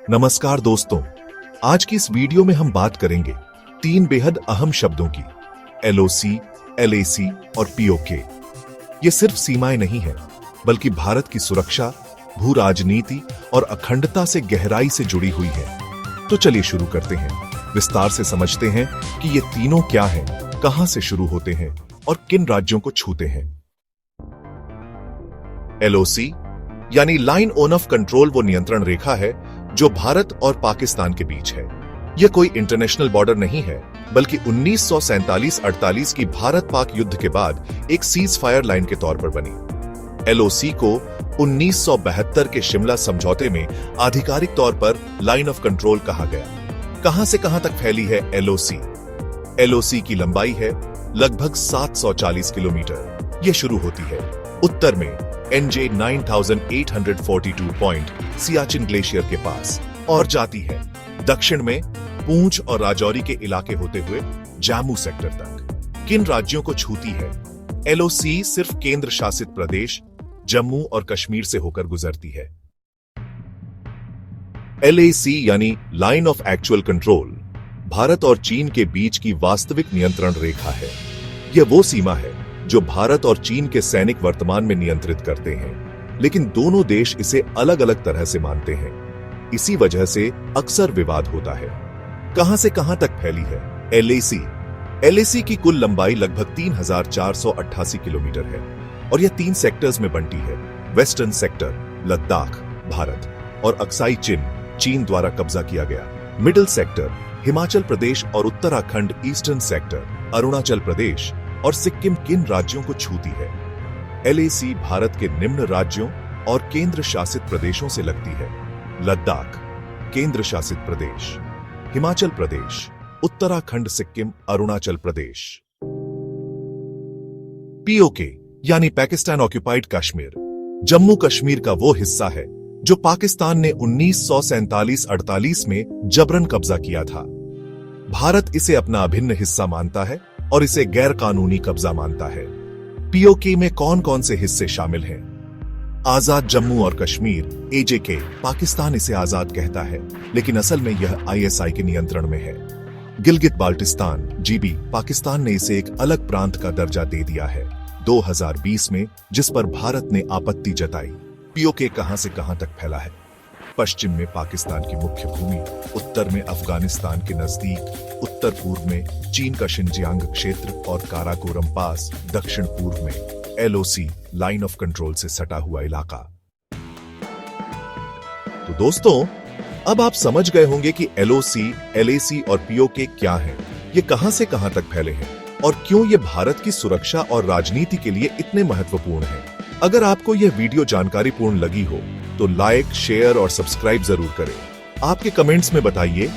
नमस्कार दोस्तों, आज की इस वीडियो में हम बात करेंगे 3 बेहद अहम शब्दों की, LOC, LAC और POK। ये सिर्फ सीमाएं नहीं हैं, बल्कि भारत की सुरक्षा, भू राजनीति और अखंडता से गहराई से जुड़ी हुई है। तो चलिए शुरू करते हैं, विस्तार से समझते हैं कि ये तीनों क्या हैं, कहां से शुरू होते हैं और किन राज्यों को छूते हैं। LOC यानी लाइन ऑफ कंट्रोल वो नियंत्रण रेखा है जो भारत और पाकिस्तान के बीच है। यह कोई इंटरनेशनल बॉर्डर नहीं है, बल्कि 1947-48 की भारत पाक युद्ध के बाद एक सीज फायर लाइन के तौर पर बनी। LOC को 1972 के शिमला समझौते में आधिकारिक तौर पर लाइन ऑफ कंट्रोल कहा गया। कहां से कहां तक फैली है LOC? LOC की लंबाई है लगभग 740 किलोमीटर। यह शुरू होती है उत्तर में NJ 9842 पॉइंट सियाचिन ग्लेशियर के पास और जाती है दक्षिण में पूंछ और राजौरी के इलाके होते हुए जम्मू सेक्टर तक। किन राज्यों को छूती है? LOC सिर्फ केंद्र शासित प्रदेश जम्मू और कश्मीर से होकर गुजरती है। LAC यानी line of actual control Bharat और चीन के बीच की वास्तविक नियंत्रण रेखा है। यह वो सीमा है जो भारत और चीन के सैनिक वर्तमान में नियंत्रित करते हैं, लेकिन दोनों देश इसे अलग अलग तरह से मानते हैं। इसी वजह से अक्सर विवाद होता है। कहां से कहां तक फैली है LAC की कुल लंबाई लगभग 3488 किलोमीटर है और यह 3 सेक्टर्स में बंटी है। वेस्टर्न सेक्टर लद्दाख भारत और अक्साई चिन चीन द्वारा कब्जा किया गया। मिडिल सेक्टर हिमाचल प्रदेश और उत्तराखंड। ईस्टर्न सेक्टर अरुणाचल प्रदेश और सिक्किम किन राज्यों को छूती है? LAC भारत के निम्न राज्यों और केंद्र शासित प्रदेशों से लगती है। लद्दाख केंद्र शासित प्रदेश, हिमाचल प्रदेश, उत्तराखंड, सिक्किम, अरुणाचल प्रदेश। POK यानी पाकिस्तान ऑक्युपाइड कश्मीर जम्मू कश्मीर का वो हिस्सा है जो पाकिस्तान ने 1947-48 में जबरन कब्जा किया था। भारत इसे अपना अभिन्न हिस्सा मानता है और इसे गैर कानूनी कब्जा मानता है। POK में कौन कौन से हिस्से शामिल हैं? आजाद जम्मू और कश्मीर AJK। पाकिस्तान इसे आजाद कहता है, लेकिन असल में यह ISI के नियंत्रण में है। गिलगित बाल्टिस्तान GB। पाकिस्तान ने इसे एक अलग प्रांत का दर्जा दे दिया है 2020 में, जिस पर भारत ने आपत्ति जताई। POK कहां से कहां तक फैला है? पश्चिम में पाकिस्तान की मुख्य भूमि, उत्तर में अफगानिस्तान के नजदीक, उत्तर पूर्व में चीन का शिनजियांग क्षेत्र और काराकोरम पास, दक्षिण पूर्व में LOC लाइन ऑफ कंट्रोल से सटा हुआ इलाका। तो दोस्तों, अब आप समझ गए होंगे कि LOC, LAC और POK क्या हैं, ये कहां से कहां तक फैले हैं और क्यों ये भारत की सुरक्षा और राजनीति के लिए इतने महत्वपूर्ण हैं। अगर आपको यह वीडियो जानकारीपूर्ण लगी हो तो लाइक, शेयर और सब्सक्राइब जरूर करें। आपके कमेंट्स में बताइए,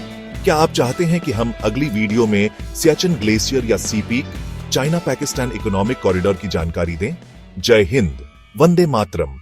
क्या आप चाहते हैं कि हम अगली वीडियो में सियाचिन ग्लेशियर या सी peak, China Pakistan economic corridor की जानकारी दें? जय हिंद, वंदे मातरम।